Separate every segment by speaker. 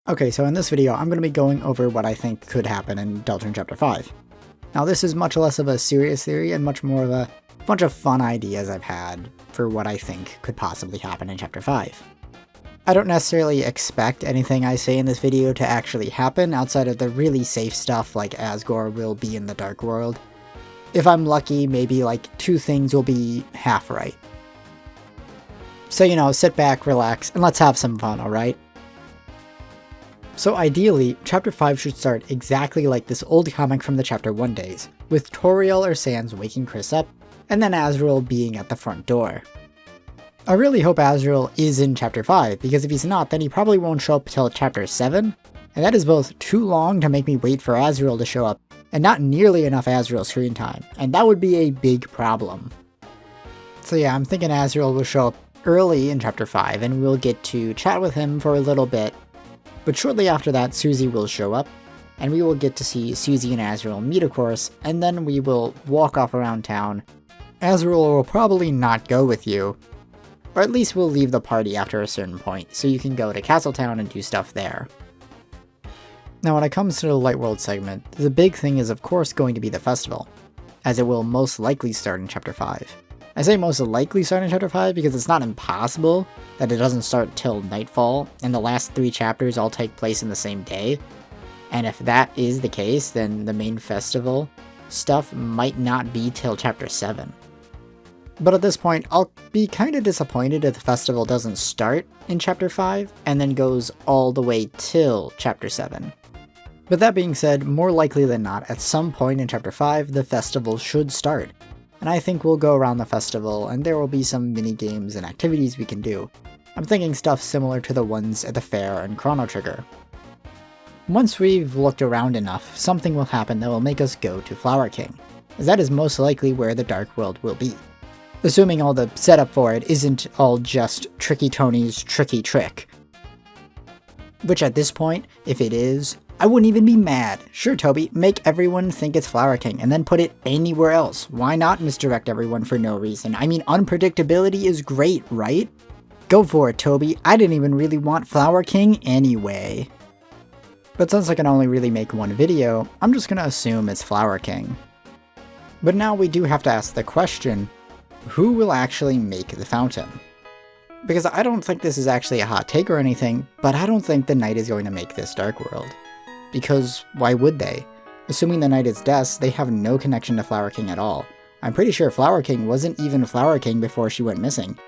Speaker 1: Okay, so in this video, I'm going to be going over what I think could happen in Deltarune Chapter 5. Now this is much less of a serious theory and much more of a bunch of fun ideas I've had for what I think could possibly happen in Chapter 5. I don't necessarily expect anything I say in this video to actually happen outside of the really safe stuff like Asgore will be in the Dark World. If I'm lucky, maybe like 2 things will be half right. So sit back, relax, and let's have some fun, alright? So ideally, Chapter 5 should start exactly like this old comic from the Chapter 1 days, with Toriel or Sans waking Kris up, and then Azrael being at the front door. I really hope Azrael is in Chapter 5, because if he's not, then he probably won't show up till Chapter 7, and that is both too long to make me wait for Azrael to show up, and not nearly enough Azrael screen time, and that would be a big problem. So yeah, I'm thinking Azrael will show up early in Chapter 5, and we'll get to chat with him for a little bit. But shortly after that, Susie will show up, and we will get to see Susie and Azrael meet, of course, and then we will walk off around town. Azrael will probably not go with you, or at least we'll leave the party after a certain point, so you can go to Castletown and do stuff there. Now when it comes to the Light World segment, the big thing is of course going to be the festival, as it will most likely start in Chapter 5. I say most likely start in Chapter 5 because it's not impossible that it doesn't start till nightfall, and the last 3 chapters all take place in the same day. And if that is the case, then the main festival stuff might not be till Chapter 7. But at this point, I'll be kinda disappointed if the festival doesn't start in Chapter 5, and then goes all the way till Chapter 7. But that being said, more likely than not, at some point in Chapter 5, the festival should start. And I think we'll go around the festival, and there will be some mini-games and activities we can do. I'm thinking stuff similar to the ones at the fair and Chrono Trigger. Once we've looked around enough, something will happen that will make us go to Flower King, as that is most likely where the Dark World will be. Assuming all the setup for it isn't all just Tricky Tony's tricky trick. Which at this point, if it is, I wouldn't even be mad. Sure, Toby, make everyone think it's Flower King, and then put it anywhere else. Why not misdirect everyone for no reason? I mean, unpredictability is great, right? Go for it, Toby. I didn't even really want Flower King anyway. But since I can only really make one video, I'm just gonna assume it's Flower King. But now we do have to ask the question, who will actually make the fountain? Because I don't think this is actually a hot take or anything, but I don't think the Knight is going to make this Dark World. Because why would they? Assuming the Knight is Des, they have no connection to Flower King at all. I'm pretty sure Flower King wasn't even Flower King before she went missing.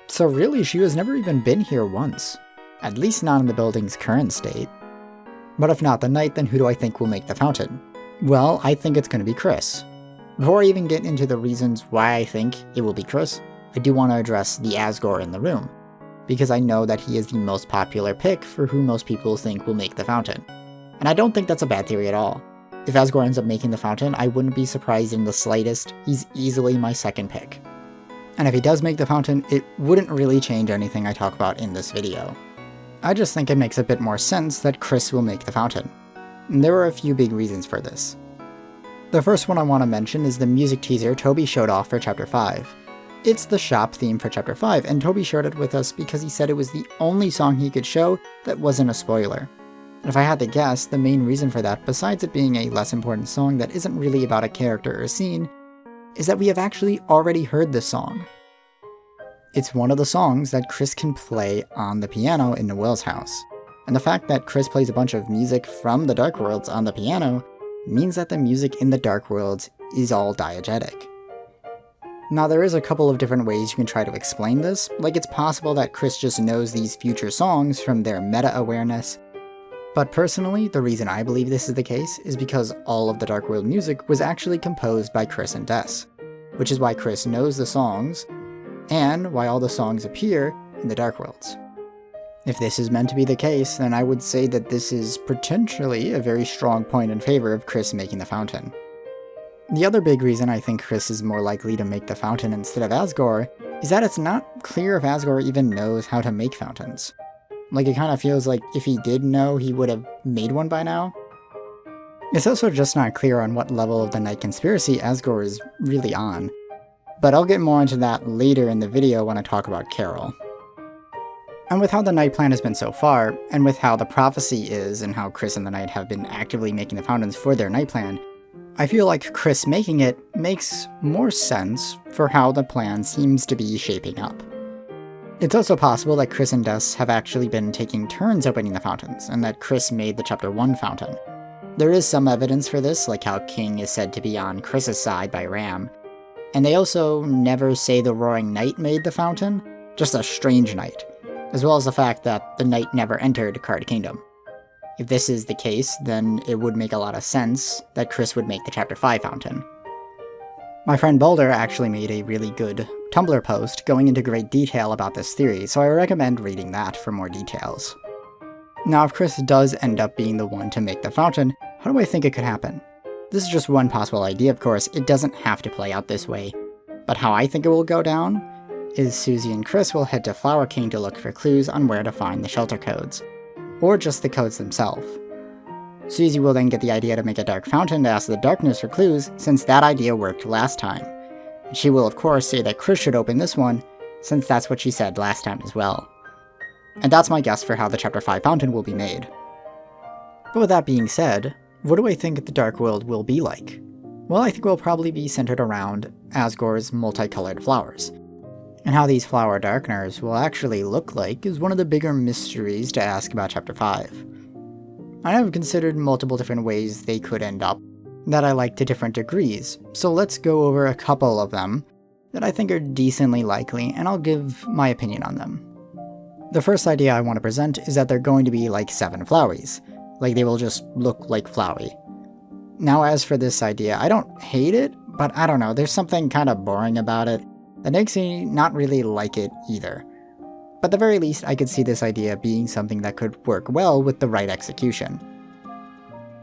Speaker 1: So really, she has never even been here once. At least not in the building's current state. But if not the Knight, then who do I think will make the fountain? Well, I think it's going to be Kris. Before I even get into the reasons why I think it will be Kris, I do want to address the Asgore in the room, because I know that he is the most popular pick for who most people think will make the fountain. And I don't think that's a bad theory at all. If Asgore ends up making the fountain, I wouldn't be surprised in the slightest. He's easily my second pick. And if he does make the fountain, it wouldn't really change anything I talk about in this video. I just think it makes a bit more sense that Kris will make the fountain. And there are a few big reasons for this. The first one I want to mention is the music teaser Toby showed off for Chapter 5. It's the shop theme for Chapter 5, and Toby shared it with us because he said it was the only song he could show that wasn't a spoiler. And if I had to guess, the main reason for that, besides it being a less important song that isn't really about a character or scene, is that we have actually already heard this song. It's one of the songs that Kris can play on the piano in Noelle's house. And the fact that Kris plays a bunch of music from the Dark Worlds on the piano means that the music in the Dark Worlds is all diegetic. Now there is a couple of different ways you can try to explain this, like it's possible that Kris just knows these future songs from their meta-awareness. But personally, the reason I believe this is the case is because all of the Dark World music was actually composed by Kris and Des, which is why Kris knows the songs, and why all the songs appear in the Dark Worlds. If this is meant to be the case, then I would say that this is potentially a very strong point in favor of Kris making the fountain. The other big reason I think Kris is more likely to make the fountain instead of Asgore is that it's not clear if Asgore even knows how to make fountains. Like, it kind of feels like if he did know, he would have made one by now. It's also just not clear on what level of the Knight Conspiracy Asgore is really on. But I'll get more into that later in the video when I talk about Carol. And with how the Knight plan has been so far, and with how the prophecy is and how Kris and the Knight have been actively making the fountains for their Knight plan, I feel like Kris making it makes more sense for how the plan seems to be shaping up. It's also possible that Kris and Des have actually been taking turns opening the fountains, and that Kris made the Chapter 1 fountain. There is some evidence for this, like how King is said to be on Kris's side by Ram, and they also never say the Roaring Knight made the fountain, just a strange knight, as well as the fact that the knight never entered Card Kingdom. If this is the case, then it would make a lot of sense that Kris would make the Chapter 5 fountain. My friend Boulder actually made a really good Tumblr post going into great detail about this theory, so I recommend reading that for more details. Now, if Kris does end up being the one to make the fountain, how do I think it could happen? This is just one possible idea, of course. It doesn't have to play out this way, but how I think it will go down is Susie and Kris will head to Flower King to look for clues on where to find the shelter codes, or just the codes themselves. Susie will then get the idea to make a dark fountain to ask the darkness for clues, since that idea worked last time. And she will of course say that Kris should open this one, since that's what she said last time as well. And that's my guess for how the Chapter 5 fountain will be made. But with that being said, what do I think the Dark World will be like? Well, I think it will probably be centered around Asgore's multicolored flowers. And how these flower darkeners will actually look like is one of the bigger mysteries to ask about Chapter 5. I have considered multiple different ways they could end up that I like to different degrees, so let's go over a couple of them that I think are decently likely, and I'll give my opinion on them. The first idea I want to present is that they're going to be like 7 Flowries, like they will just look like Flowey. Now as for this idea, I don't hate it, but I don't know, there's something kind of boring about it that makes me not really like it either. But at the very least, I could see this idea being something that could work well with the right execution.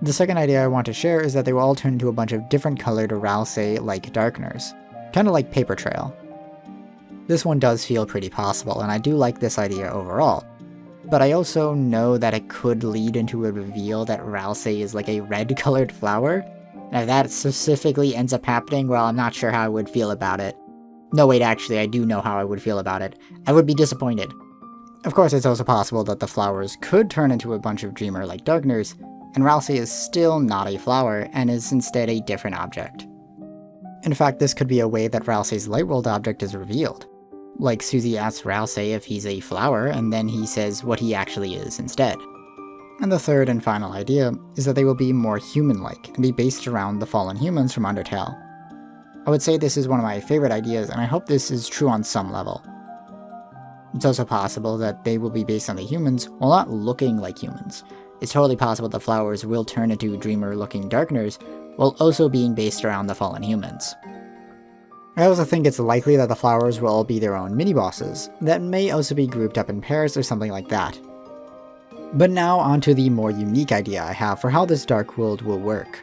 Speaker 1: The second idea I want to share is that they will all turn into a bunch of different colored Ralsei-like darkeners, kind of like Paper Trail. This one does feel pretty possible, and I do like this idea overall, but I also know that it could lead into a reveal that Ralsei is like a red-colored flower, and if that specifically ends up happening, well, I'm not sure how I would feel about it. No, wait, actually, I do know how I would feel about it. I would be disappointed. Of course, it's also possible that the flowers could turn into a bunch of Dreamer-like darkeners, and Ralsei is still not a flower, and is instead a different object. In fact, this could be a way that Ralsei's Lightworld object is revealed. Like, Susie asks Ralsei if he's a flower, and then he says what he actually is instead. And the third and final idea is that they will be more human-like, and be based around the fallen humans from Undertale. I would say this is one of my favorite ideas, and I hope this is true on some level. It's also possible that they will be based on the humans while not looking like humans. It's totally possible the flowers will turn into dreamer-looking darkeners while also being based around the fallen humans. I also think it's likely that the flowers will all be their own mini-bosses, that may also be grouped up in pairs or something like that. But now onto the more unique idea I have for how this Dark World will work.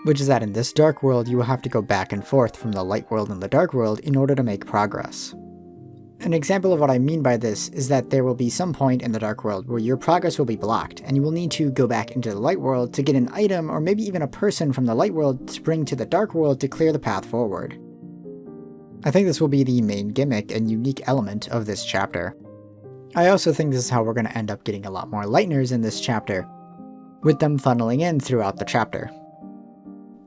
Speaker 1: Which is that in this Dark World you will have to go back and forth from the Light World and the Dark World in order to make progress. An example of what I mean by this is that there will be some point in the Dark World where your progress will be blocked, and you will need to go back into the Light World to get an item or maybe even a person from the Light World to bring to the Dark World to clear the path forward. I think this will be the main gimmick and unique element of this chapter. I also think this is how we're going to end up getting a lot more Lightners in this chapter, with them funneling in throughout the chapter.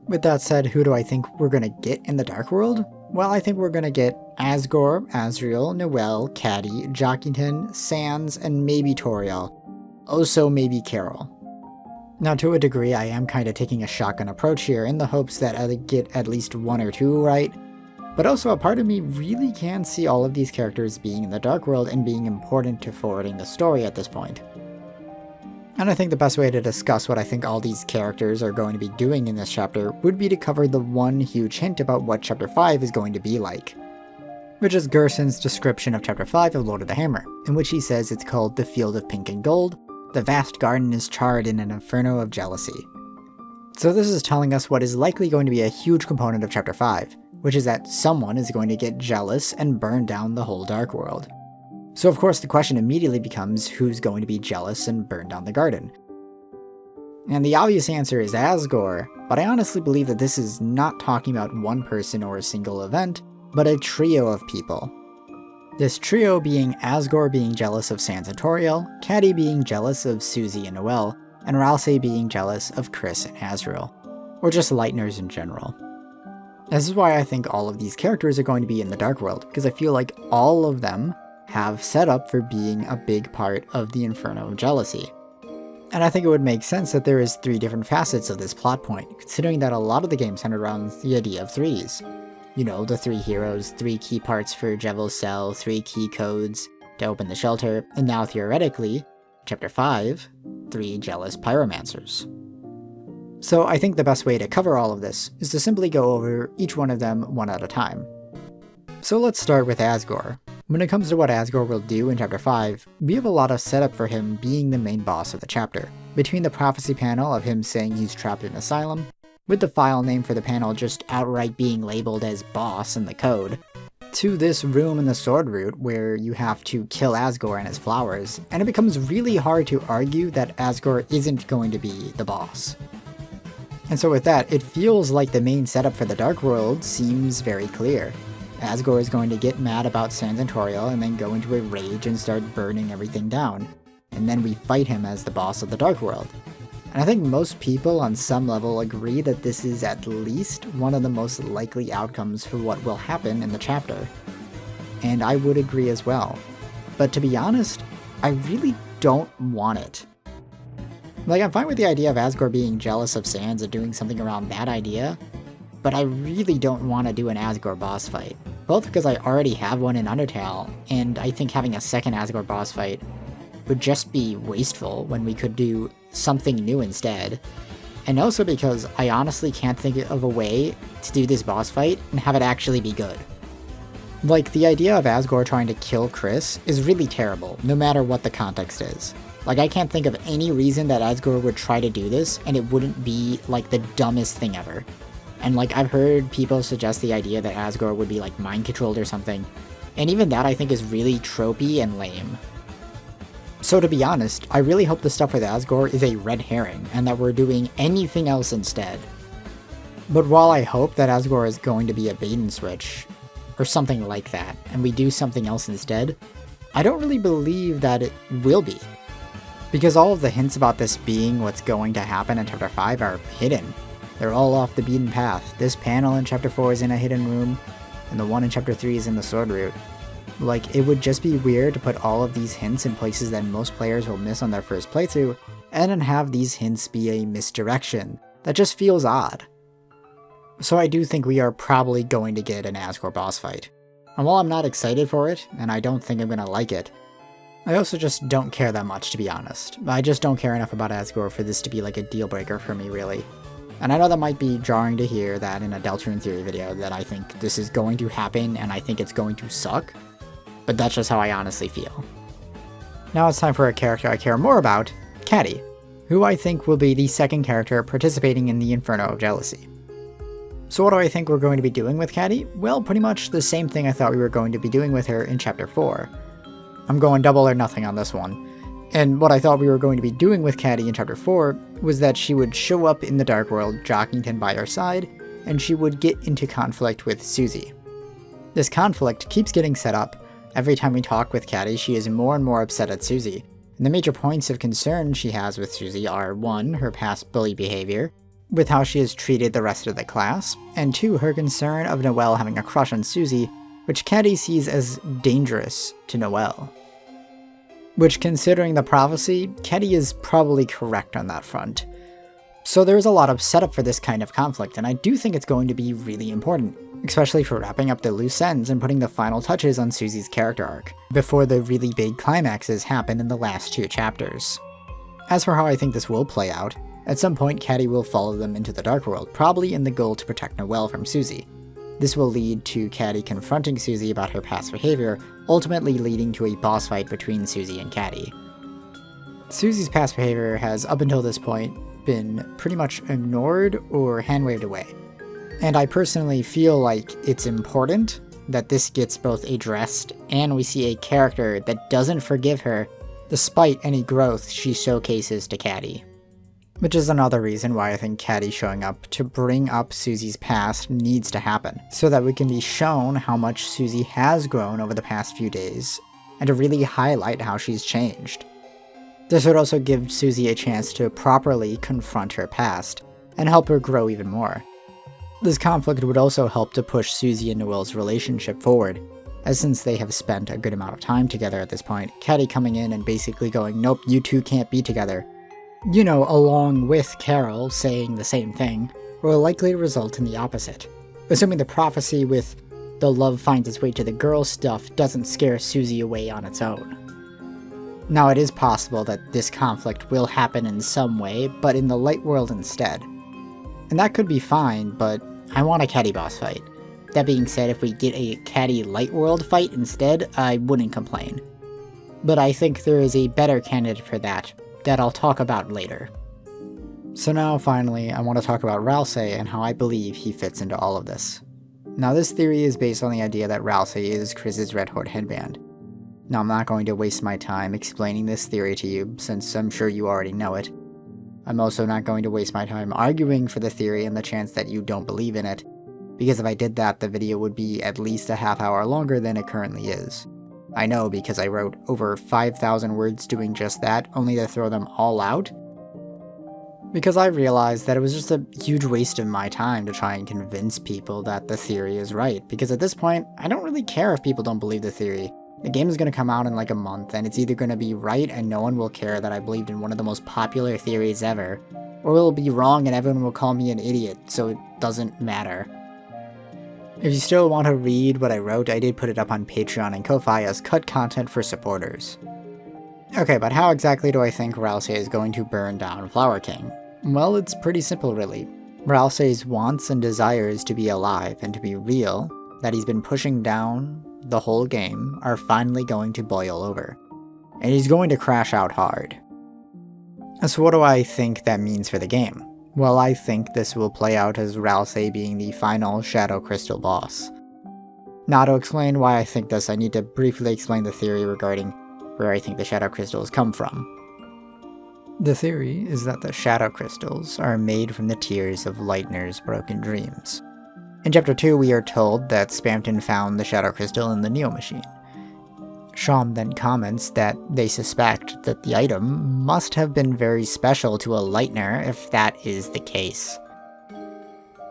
Speaker 1: With that said, who do I think we're going to get in the Dark World? Well, I think we're going to get Asgore, Asriel, Noelle, Caddy, Jockington, Sans, and maybe Toriel. Also maybe Carol. Now to a degree, I am kind of taking a shotgun approach here in the hopes that I get at least 1 or 2 right, but also a part of me really can see all of these characters being in the Dark World and being important to forwarding the story at this point. And I think the best way to discuss what I think all these characters are going to be doing in this chapter would be to cover the one huge hint about what Chapter 5 is going to be like, which is Gerson's description of Chapter 5 of Lord of the Hammer, in which he says it's called the Field of Pink and Gold, the vast garden is charred in an inferno of jealousy. So this is telling us what is likely going to be a huge component of Chapter 5, which is that someone is going to get jealous and burn down the whole Dark World. So of course the question immediately becomes who's going to be jealous and burn down the garden. And the obvious answer is Asgore, but I honestly believe that this is not talking about one person or a single event, but a trio of people. This trio being Asgore being jealous of Sans and Toriel, Caddy being jealous of Susie and Noelle, and Ralsei being jealous of Kris and Azriel, or just Lightners in general. This is why I think all of these characters are going to be in the Dark World, because I feel like all of them have set up for being a big part of the Inferno of Jealousy. And I think it would make sense that there is 3 different facets of this plot point, considering that a lot of the game centered around the idea of 3s. You know, the 3 heroes, 3 key parts for Jevil's cell, 3 key codes to open the shelter, and now theoretically, Chapter 5, 3 jealous pyromancers. So I think the best way to cover all of this is to simply go over each one of them one at a time. So let's start with Asgore. When it comes to what Asgore will do in Chapter 5, we have a lot of setup for him being the main boss of the chapter. Between the prophecy panel of him saying he's trapped in an asylum, with the file name for the panel just outright being labeled as boss in the code, to this room in the sword route where you have to kill Asgore and his flowers, and it becomes really hard to argue that Asgore isn't going to be the boss. And so with that, it feels like the main setup for the Dark World seems very clear. Asgore is going to get mad about Sans and Toriel and then go into a rage and start burning everything down, and then we fight him as the boss of the Dark World. And I think most people on some level agree that this is at least one of the most likely outcomes for what will happen in the chapter. And I would agree as well. But to be honest, I really don't want it. Like, I'm fine with the idea of Asgore being jealous of Sans and doing something around that idea, but I really don't want to do an Asgore boss fight. Both because I already have one in Undertale, and I think having a second Asgore boss fight would just be wasteful when we could do something new instead. And also because I honestly can't think of a way to do this boss fight and have it actually be good. Like, the idea of Asgore trying to kill Kris is really terrible, no matter what the context is. Like, I can't think of any reason that Asgore would try to do this, and it wouldn't be, like, the dumbest thing ever. And, like, I've heard people suggest the idea that Asgore would be, like, mind-controlled or something, and even that I think is really tropey and lame. So to be honest, I really hope the stuff with Asgore is a red herring, and that we're doing anything else instead. But while I hope that Asgore is going to be a bait and switch, or something like that, and we do something else instead, I don't really believe that it will be. Because all of the hints about this being what's going to happen in Chapter 5 are hidden. They're all off the beaten path. This panel in Chapter 4 is in a hidden room, and the one in Chapter 3 is in the sword route. Like, it would just be weird to put all of these hints in places that most players will miss on their first playthrough, and then have these hints be a misdirection. That just feels odd. So I do think we are probably going to get an Asgore boss fight. And while I'm not excited for it, and I don't think I'm gonna like it, I also just don't care that much, to be honest. I just don't care enough about Asgore for this to be like a deal breaker for me, really. And I know that might be jarring to hear that in a Deltarune theory video, that I think this is going to happen and I think it's going to suck, but that's just how I honestly feel. Now it's time for a character I care more about, Caddy, who I think will be the second character participating in the Inferno of Jealousy. So what do I think we're going to be doing with Caddy? Well, pretty much the same thing I thought we were going to be doing with her in Chapter 4. I'm going double or nothing on this one. And what I thought we were going to be doing with Caddy in Chapter 4 was that she would show up in the Dark World, Jockington by her side, and she would get into conflict with Susie. This conflict keeps getting set up. Every time we talk with Caddy, she is more and more upset at Susie. And the major points of concern she has with Susie are 1, her past bully behavior, with how she has treated the rest of the class, and 2, her concern of Noelle having a crush on Susie, which Caddy sees as dangerous to Noelle. Which, considering the prophecy, Caddy is probably correct on that front. So there's a lot of setup for this kind of conflict, and I do think it's going to be really important, especially for wrapping up the loose ends and putting the final touches on Susie's character arc, before the really big climaxes happen in the last 2 chapters. As for how I think this will play out, at some point Caddy will follow them into the Dark World, probably in the goal to protect Noelle from Susie. This will lead to Caddy confronting Susie about her past behavior, ultimately leading to a boss fight between Susie and Caddy. Susie's past behavior has, up until this point, been pretty much ignored or hand-waved away. And I personally feel like it's important that this gets both addressed and we see a character that doesn't forgive her despite any growth she showcases to Caddy. Which is another reason why I think Caddy showing up to bring up Susie's past needs to happen, so that we can be shown how much Susie has grown over the past few days, and to really highlight how she's changed. This would also give Susie a chance to properly confront her past, and help her grow even more. This conflict would also help to push Susie and Noelle's relationship forward, as since they have spent a good amount of time together at this point, Caddy coming in and basically going, "Nope, you two can't be together," you know, along with Carol saying the same thing, will likely result in the opposite. Assuming the prophecy with the love finds its way to the girl stuff doesn't scare Susie away on its own. Now, it is possible that this conflict will happen in some way, but in the light world instead. And that could be fine, but I want a Caddy boss fight. That being said, if we get a Caddy light world fight instead, I wouldn't complain. But I think there is a better candidate for that I'll talk about later. So now, finally, I want to talk about Ralsei and how I believe he fits into all of this. Now, this theory is based on the idea that Ralsei is Kris's Red Hood headband. Now, I'm not going to waste my time explaining this theory to you, since I'm sure you already know it. I'm also not going to waste my time arguing for the theory and the chance that you don't believe in it, because if I did that, the video would be at least a half hour longer than it currently is. I know, because I wrote over 5,000 words doing just that, only to throw them all out. Because I realized that it was just a huge waste of my time to try and convince people that the theory is right, because at this point, I don't really care if people don't believe the theory. The game is going to come out in like a month, and it's either going to be right and no one will care that I believed in one of the most popular theories ever, or it will be wrong and everyone will call me an idiot, so it doesn't matter. If you still want to read what I wrote, I did put it up on Patreon and Ko-Fi as cut content for supporters. Okay, but how exactly do I think Ralsei is going to burn down Flower King? Well, it's pretty simple really. Ralsei's wants and desires to be alive and to be real, that he's been pushing down the whole game, are finally going to boil over. And he's going to crash out hard. So what do I think that means for the game? Well, I think this will play out as Ralsei being the final Shadow Crystal boss. Now, to explain why I think this, I need to briefly explain the theory regarding where I think the Shadow Crystals come from. The theory is that the Shadow Crystals are made from the tears of Lightner's broken dreams. In Chapter 2, we are told that Spamton found the Shadow Crystal in the Neo Machine. Sham then comments that they suspect that the item must have been very special to a Lightner if that is the case.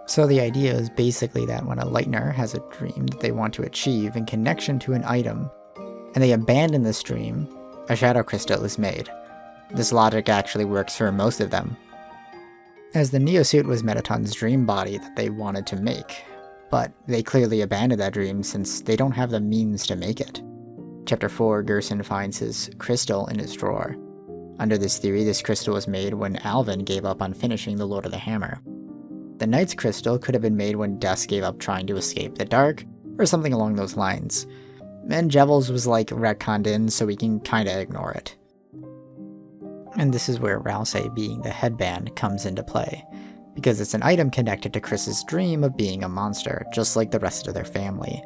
Speaker 1: So the idea is basically that when a Lightner has a dream that they want to achieve in connection to an item, and they abandon this dream, a Shadow Crystal is made. This logic actually works for most of them, as the Neosuit was Mettaton's dream body that they wanted to make, but they clearly abandoned that dream since they don't have the means to make it. Chapter 4, Gerson finds his crystal in his drawer. Under this theory, this crystal was made when Alvin gave up on finishing the Lord of the Hammer. The Knight's crystal could have been made when Des gave up trying to escape the dark, or something along those lines. And Jevils was like retconned in, so we can kinda ignore it. And this is where Ralsei being the headband comes into play, because it's an item connected to Kris's dream of being a monster, just like the rest of their family.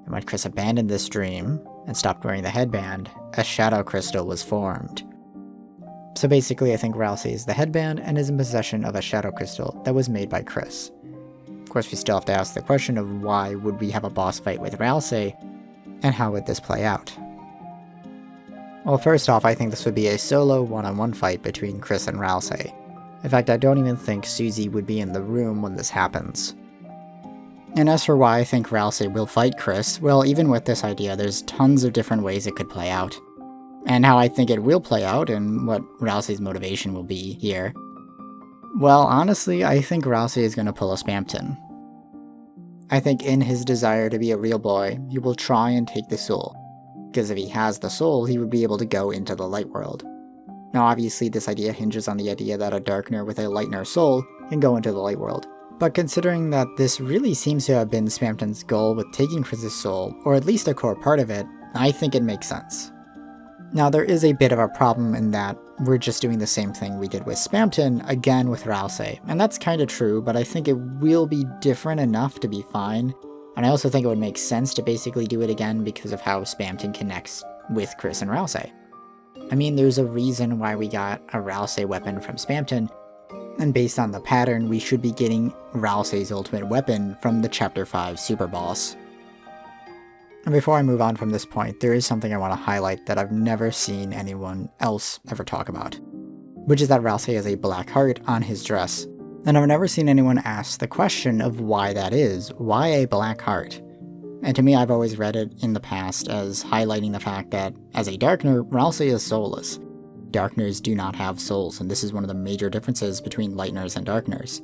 Speaker 1: And when Kris abandoned this dream, and stopped wearing the headband, a Shadow Crystal was formed. So basically I think Ralsei is the headband and is in possession of a Shadow Crystal that was made by Kris. Of course we still have to ask the question of why would we have a boss fight with Ralsei, and how would this play out? Well, first off, I think this would be a solo one-on-one fight between Kris and Ralsei. In fact, I don't even think Susie would be in the room when this happens. And as for why I think Ralsei will fight Kris, well, even with this idea, there's tons of different ways it could play out. And how I think it will play out, and what Ralsei's motivation will be here. Well, honestly, I think Ralsei is going to pull a Spamton. I think in his desire to be a real boy, he will try and take the soul. Because if he has the soul, he would be able to go into the light world. Now obviously this idea hinges on the idea that a Darkner with a Lightner soul can go into the light world. But considering that this really seems to have been Spamton's goal with taking Kris's soul, or at least a core part of it, I think it makes sense. Now there is a bit of a problem in that we're just doing the same thing we did with Spamton, again with Ralsei, and that's kinda true, but I think it will be different enough to be fine, and I also think it would make sense to basically do it again because of how Spamton connects with Kris and Ralsei. I mean, there's a reason why we got a Ralsei weapon from Spamton, And based on the pattern, we should be getting Ralsei's ultimate weapon from the Chapter 5 super boss. And before I move on from this point, there is something I want to highlight that I've never seen anyone else ever talk about, which is that Ralsei has a black heart on his dress. And I've never seen anyone ask the question of why that is. Why a black heart? And to me, I've always read it in the past as highlighting the fact that, as a Darkner, Ralsei is soulless. Darkners do not have souls, and this is one of the major differences between Lightners and Darkners.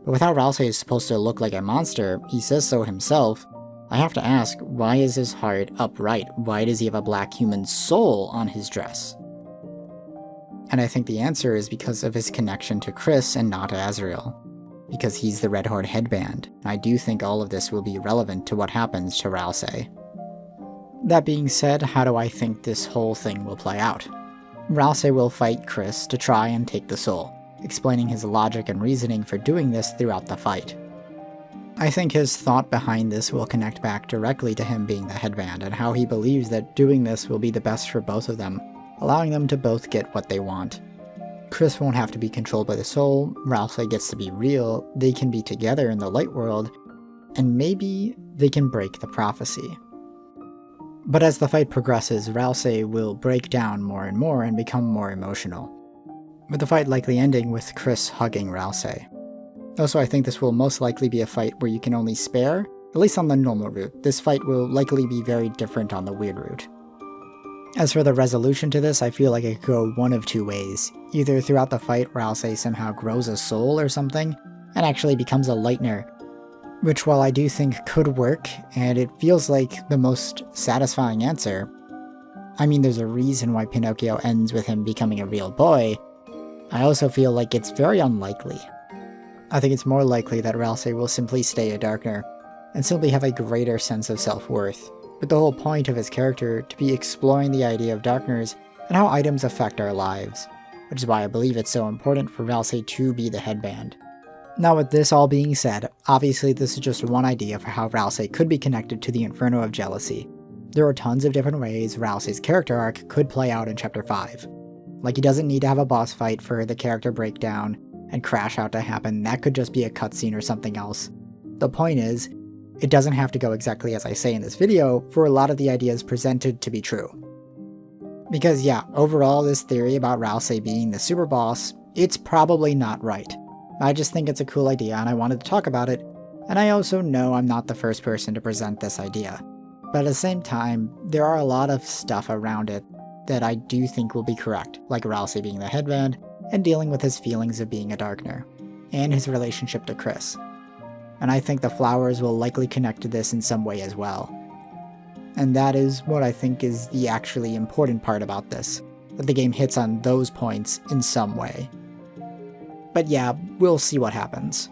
Speaker 1: But with how Ralsei is supposed to look like a monster, he says so himself, I have to ask, why is his heart upright? Why does he have a black human soul on his dress? And I think the answer is because of his connection to Kris and not to Azrael. Because he's the Red Horde headband. I do think all of this will be relevant to what happens to Ralsei. That being said, how do I think this whole thing will play out? Ralsei will fight Kris to try and take the soul, explaining his logic and reasoning for doing this throughout the fight. I think his thought behind this will connect back directly to him being the headband and how he believes that doing this will be the best for both of them, allowing them to both get what they want. Kris won't have to be controlled by the soul, Ralsei gets to be real, they can be together in the light world, and maybe they can break the prophecy. But as the fight progresses, Ralsei will break down more and more and become more emotional, with the fight likely ending with Kris hugging Ralsei. Also, I think this will most likely be a fight where you can only spare, at least on the normal route. This fight will likely be very different on the weird route. As for the resolution to this, I feel like it could go one of two ways. Either throughout the fight, Ralsei somehow grows a soul or something, and actually becomes a Lightner, which while I do think could work, and it feels like the most satisfying answer, I mean there's a reason why Pinocchio ends with him becoming a real boy, I also feel like it's very unlikely. I think it's more likely that Ralsei will simply stay a Darkner, and simply have a greater sense of self-worth, with the whole point of his character to be exploring the idea of Darkners and how items affect our lives, which is why I believe it's so important for Ralsei to be the headband. Now with this all being said, obviously this is just one idea for how Ralsei could be connected to the Inferno of Jealousy. There are tons of different ways Ralsei's character arc could play out in Chapter 5. Like he doesn't need to have a boss fight for the character breakdown and crash out to happen, that could just be a cutscene or something else. The point is, it doesn't have to go exactly as I say in this video for a lot of the ideas presented to be true. Because yeah, overall this theory about Ralsei being the super boss, it's probably not right. I just think it's a cool idea and I wanted to talk about it, and I also know I'm not the first person to present this idea. But at the same time, there are a lot of stuff around it that I do think will be correct, like Ralsei being the headband, and dealing with his feelings of being a Darkner, and his relationship to Kris. And I think the flowers will likely connect to this in some way as well. And that is what I think is the actually important part about this, that the game hits on those points in some way. But yeah, we'll see what happens.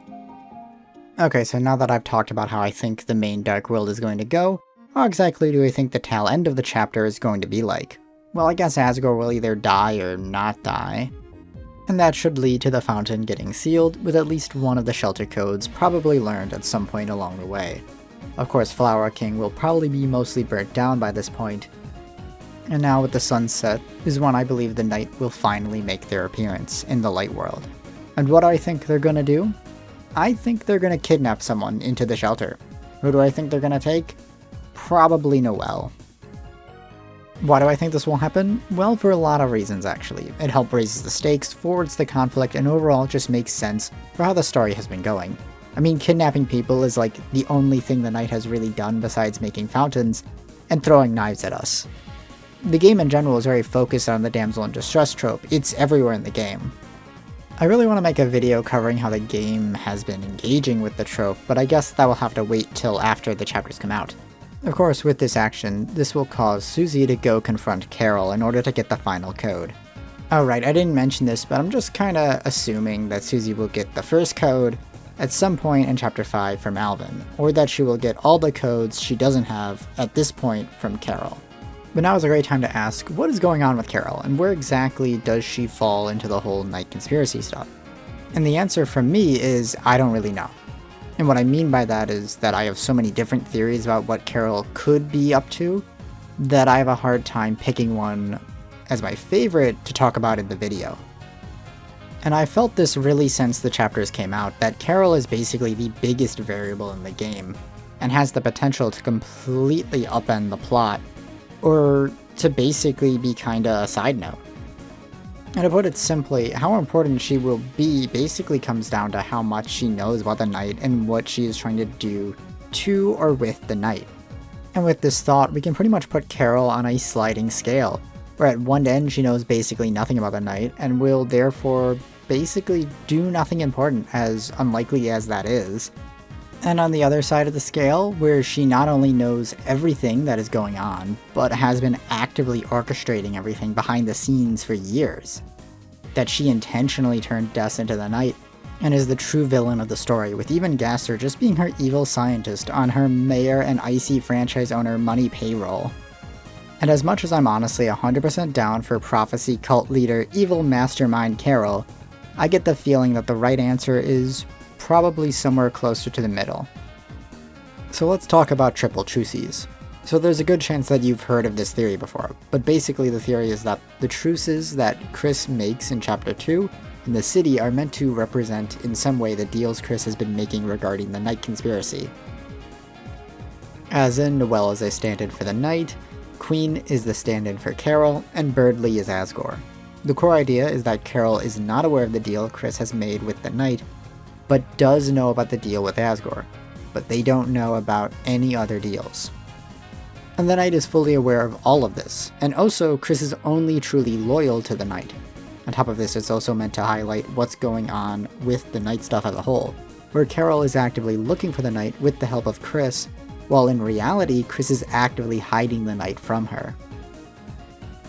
Speaker 1: Okay, so now that I've talked about how I think the main Dark World is going to go, how exactly do I think the tail end of the chapter is going to be like? Well, I guess Asgore will either die or not die. And that should lead to the fountain getting sealed, with at least one of the shelter codes probably learned at some point along the way. Of course, Flower King will probably be mostly burnt down by this point. And now with the sunset is when I believe the night will finally make their appearance in the light world. And what do I think they're gonna do? I think they're gonna kidnap someone into the shelter. Who do I think they're gonna take? Probably Noelle. Why do I think this will happen? Well, for a lot of reasons actually. It helps raises the stakes, forwards the conflict, and overall just makes sense for how the story has been going. I mean, kidnapping people is like the only thing the Knight has really done besides making fountains and throwing knives at us. The game in general is very focused on the damsel in distress trope. It's everywhere in the game. I really want to make a video covering how the game has been engaging with the trope, but I guess that will have to wait till after the chapters come out. Of course, with this action, this will cause Susie to go confront Carol in order to get the final code. Oh right, I didn't mention this, but I'm just kinda assuming that Susie will get the first code at some point in Chapter 5 from Alvin, or that she will get all the codes she doesn't have at this point from Carol. But now is a great time to ask, what is going on with Carol, and where exactly does she fall into the whole Knight conspiracy stuff? And the answer from me is, I don't really know. And what I mean by that is that I have so many different theories about what Carol could be up to, that I have a hard time picking one as my favorite to talk about in the video. And I felt this really since the chapters came out, that Carol is basically the biggest variable in the game, and has the potential to completely upend the plot, or to basically be kinda a side note. And to put it simply, how important she will be basically comes down to how much she knows about the Knight and what she is trying to do to or with the Knight. And with this thought, we can pretty much put Carol on a sliding scale, where at one end she knows basically nothing about the Knight, and will therefore basically do nothing important, as unlikely as that is. And on the other side of the scale, where she not only knows everything that is going on, but has been actively orchestrating everything behind the scenes for years. That she intentionally turned Des into the Knight, and is the true villain of the story, with even Gaster just being her evil scientist on her mayor and Icy franchise owner money payroll. And as much as I'm honestly 100% down for prophecy cult leader evil mastermind Carol, I get the feeling that the right answer is probably somewhere closer to the middle. So let's talk about triple truces. So there's a good chance that you've heard of this theory before, but basically the theory is that the truces that Kris makes in Chapter 2 in the city are meant to represent in some way the deals Kris has been making regarding the Knight conspiracy. As in, Noelle is a stand-in for the Knight, Queen is the stand-in for Carol, and Birdly is Asgore. The core idea is that Carol is not aware of the deal Kris has made with the Knight, but does know about the deal with Asgore, but they don't know about any other deals. And the Knight is fully aware of all of this, and also Kris is only truly loyal to the Knight. On top of this, it's also meant to highlight what's going on with the Knight stuff as a whole, where Carol is actively looking for the Knight with the help of Kris, while in reality, Kris is actively hiding the Knight from her.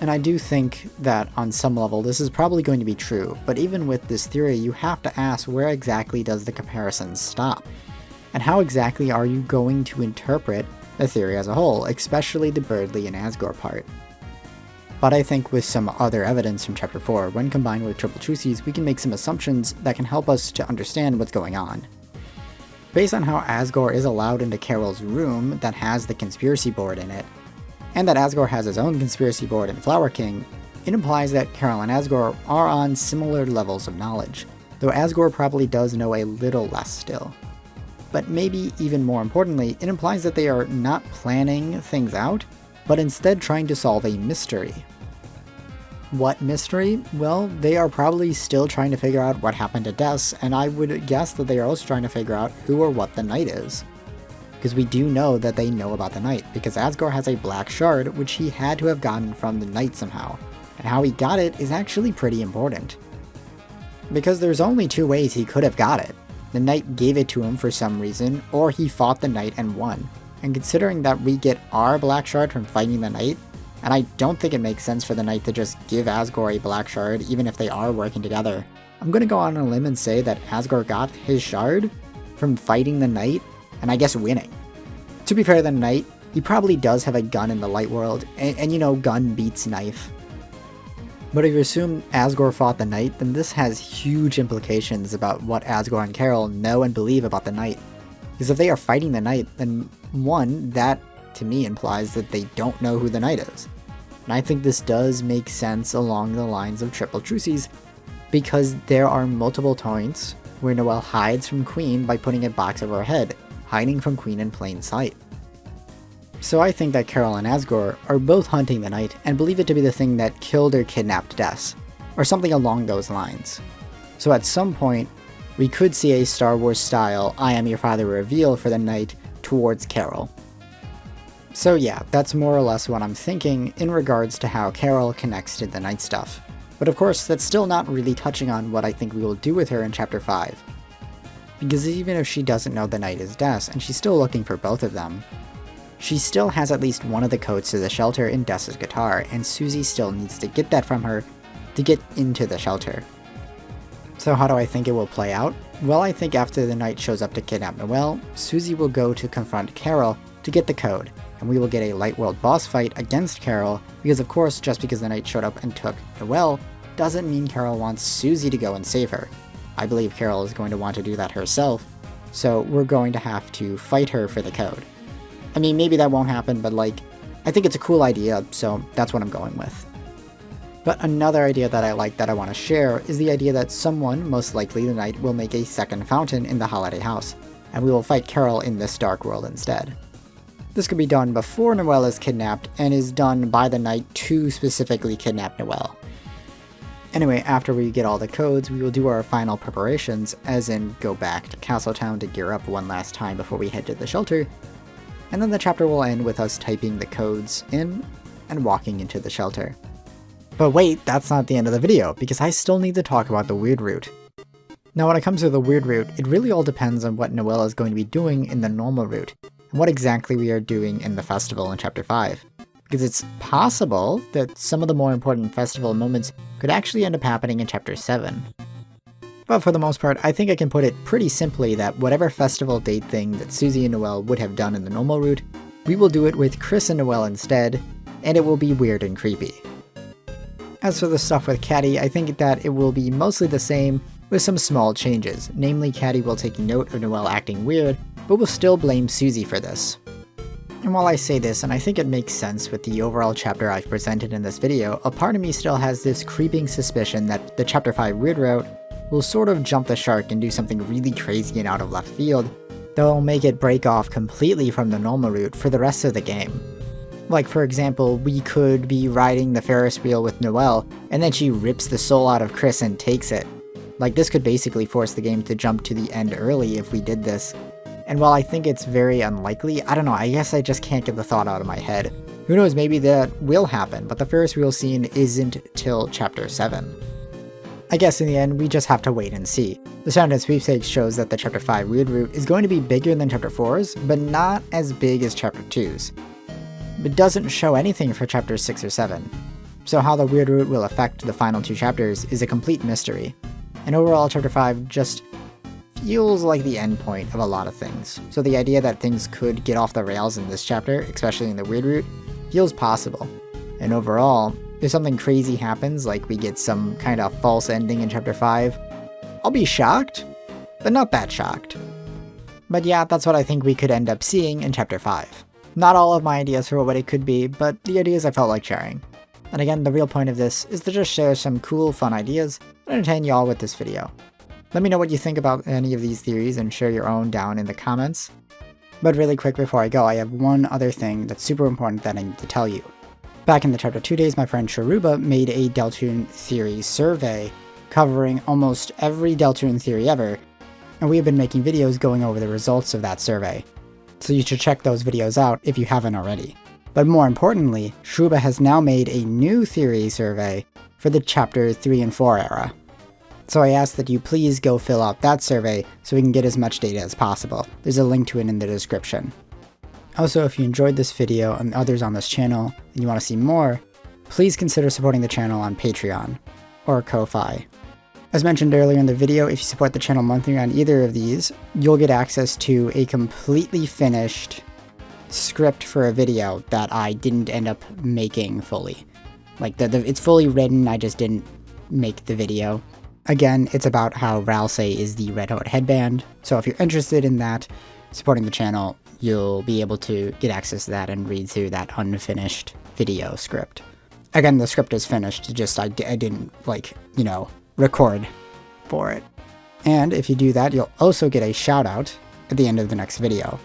Speaker 1: And I do think that on some level this is probably going to be true, but even with this theory you have to ask, where exactly does the comparison stop? And how exactly are you going to interpret the theory as a whole, especially the Birdly and Asgore part? But I think with some other evidence from Chapter 4, when combined with triple truces, we can make some assumptions that can help us to understand what's going on. Based on how Asgore is allowed into Carol's room that has the conspiracy board in it, and that Asgore has his own conspiracy board in Flower King, it implies that Carol and Asgore are on similar levels of knowledge, though Asgore probably does know a little less still. But maybe even more importantly, it implies that they are not planning things out, but instead trying to solve a mystery. What mystery? Well, they are probably still trying to figure out what happened to Des, and I would guess that they are also trying to figure out who or what the Knight is. Because we do know that they know about the Knight, because Asgore has a black shard which he had to have gotten from the Knight somehow, and how he got it is actually pretty important. Because there's only two ways he could have got it. The Knight gave it to him for some reason, or he fought the Knight and won. And considering that we get our black shard from fighting the Knight, and I don't think it makes sense for the Knight to just give Asgore a black shard even if they are working together, I'm gonna go on a limb and say that Asgore got his shard from fighting the Knight, and I guess winning. To be fair to the Knight, he probably does have a gun in the light world, and you know, gun beats knife. But if you assume Asgore fought the Knight, then this has huge implications about what Asgore and Carol know and believe about the Knight. Because if they are fighting the Knight, then one, that to me implies that they don't know who the Knight is. And I think this does make sense along the lines of triple truces, because there are multiple points where Noelle hides from Queen by putting a box over her head, hiding from Queen in plain sight. So I think that Carol and Asgore are both hunting the Knight and believe it to be the thing that killed or kidnapped Des, or something along those lines. So at some point, we could see a Star Wars style I am your father reveal for the Knight towards Carol. So yeah, that's more or less what I'm thinking in regards to how Carol connects to the Knight stuff. But of course, that's still not really touching on what I think we will do with her in Chapter 5. Because even if she doesn't know the Knight is Des, and she's still looking for both of them, she still has at least one of the codes to the shelter in Des's guitar, and Susie still needs to get that from her to get into the shelter. So how do I think it will play out? Well, I think after the Knight shows up to kidnap Noelle, Susie will go to confront Carol to get the code, and we will get a Light World boss fight against Carol, because of course, just because the Knight showed up and took Noelle, doesn't mean Carol wants Susie to go and save her. I believe Carol is going to want to do that herself, so we're going to have to fight her for the code. I mean, maybe that won't happen, but like, I think it's a cool idea, so that's what I'm going with. But another idea that I like that I want to share is the idea that someone, most likely the knight, will make a second fountain in the holiday house, and we will fight Carol in this dark world instead. This could be done before Noelle is kidnapped, and is done by the knight to specifically kidnap Noelle. Anyway, after we get all the codes, we will do our final preparations, as in go back to Castletown to gear up one last time before we head to the shelter, and then the chapter will end with us typing the codes in and walking into the shelter. But wait, that's not the end of the video, because I still need to talk about the weird route. Now when it comes to the weird route, it really all depends on what Noelle is going to be doing in the normal route, and what exactly we are doing in the festival in Chapter 5. Because it's possible that some of the more important festival moments could actually end up happening in Chapter 7. But for the most part, I think I can put it pretty simply that whatever festival date thing that Susie and Noelle would have done in the normal route, we will do it with Kris and Noelle instead, and it will be weird and creepy. As for the stuff with Caddy, I think that it will be mostly the same, with some small changes. Namely, Caddy will take note of Noelle acting weird, but will still blame Susie for this. And while I say this, and I think it makes sense with the overall chapter I've presented in this video, a part of me still has this creeping suspicion that the Chapter 5 weird route will sort of jump the shark and do something really crazy and out of left field that will make it break off completely from the normal route for the rest of the game. Like, for example, we could be riding the Ferris wheel with Noelle, and then she rips the soul out of Kris and takes it. Like, this could basically force the game to jump to the end early if we did this. And while I think it's very unlikely, I don't know, I guess I just can't get the thought out of my head. Who knows, maybe that will happen, but the Ferris wheel scene isn't till Chapter 7. I guess in the end, we just have to wait and see. The Sound and Sweepstakes shows that the Chapter 5 weird route is going to be bigger than Chapter 4's, but not as big as Chapter 2's. It doesn't show anything for Chapters 6 or 7, so how the weird route will affect the final two chapters is a complete mystery. And overall, Chapter 5 just feels like the end point of a lot of things, so the idea that things could get off the rails in this chapter, especially in the weird route, feels possible. And overall, if something crazy happens, like we get some kind of false ending in Chapter 5, I'll be shocked, but not that shocked. But yeah, that's what I think we could end up seeing in Chapter 5. Not all of my ideas for what it could be, but the ideas I felt like sharing. And again, the real point of this is to just share some cool, fun ideas and entertain y'all with this video. Let me know what you think about any of these theories and share your own down in the comments. But really quick before I go, I have one other thing that's super important that I need to tell you. Back in the Chapter 2 days, my friend Sharuba made a Deltarune theory survey covering almost every Deltarune theory ever, and we have been making videos going over the results of that survey. So you should check those videos out if you haven't already. But more importantly, Sharuba has now made a new theory survey for the Chapter 3 and 4 era. So I ask that you please go fill out that survey so we can get as much data as possible. There's a link to it in the description. Also, if you enjoyed this video and others on this channel and you want to see more, please consider supporting the channel on Patreon or Ko-Fi. As mentioned earlier in the video, if you support the channel monthly on either of these, you'll get access to a completely finished script for a video that I didn't end up making fully. Like, it's fully written, I just didn't make the video. Again, it's about how Ralsei is the Red Hot headband, so if you're interested in that, supporting the channel, you'll be able to get access to that and read through that unfinished video script. Again, the script is finished, just I didn't, like, you know, record for it. And if you do that, you'll also get a shout out at the end of the next video.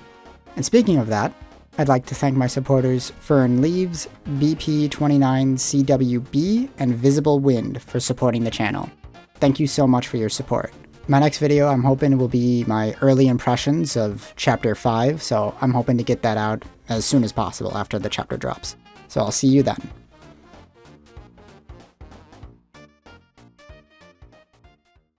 Speaker 1: And speaking of that, I'd like to thank my supporters Fern Leaves, BP29CWB, and Visible Wind for supporting the channel. Thank you so much for your support. My next video, I'm hoping, will be my early impressions of Chapter 5, so I'm hoping to get that out as soon as possible after the chapter drops. So I'll see you then.